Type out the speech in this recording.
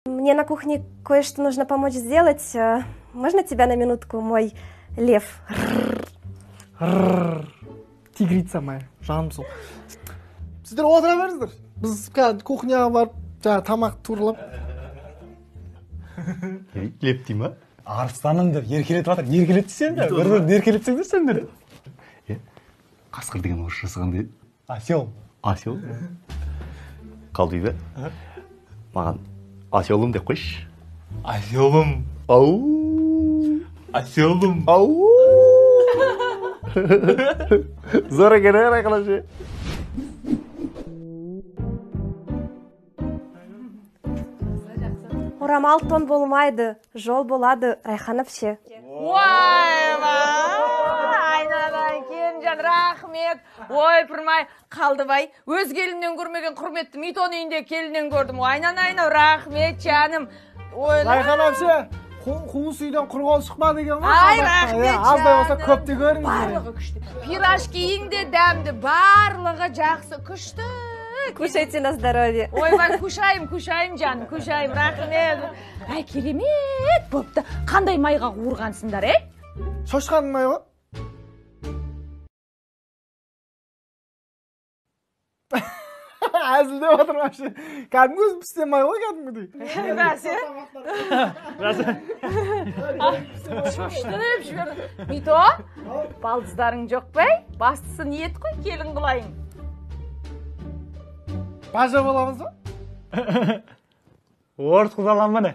Мне на кухне кое-что нужно помочь сделать. Можно тебя на минутку, мой лев? Тигрица моя, жаным сол. Сіздер отыра беріңіздер. Біз кухняға барып, тамақ турлап. Леп дей ма? Арыстаным деп еркелетіп жатыр. Еркелетсеңдер, бір-бірін еркелетсеңдер. Қасқыр деген орысшасы қандай? Осел. Осел? Қалдыйды? Маған оселым деп қойшы. Оселым. Ау! Оселым. Ау! Зор екен, Райқалашы. Орамал тон болмайды, жол болады, Райханов ше. Айнадай, Келінжан, рахмет. Ой, пырмай, Қалдыбай, өз келіннен көрмеген құрметті Митон үйінде келіннен көрдім. Айнанайна, рахмет, жаным. Райхан апшы, қуыс үйден құрғол шықпа деген ғой. Ай, рахмет, жаным. Аздай болса көпті көріңіз. Барлығы күшті. Пирожкиің де дәмді, барлығы жақсы, күшті. Кушайте на здоровье. Ойбай, кушайым, жаным, кушайым, рахмет. Ай, керемет бопты. Қандай майға қуырғансыңдар, Шошқаның май ғой. Әзілдеп отырмашы. Кәдімгі өзім пістен май ғой, кәдімгідей. Күшті деп жіберді. Мито, балдыздарың жоқ бай? Бастысы ниет қой, келін қылайын. Бажа боламыз ба? Орыс қызаланма не?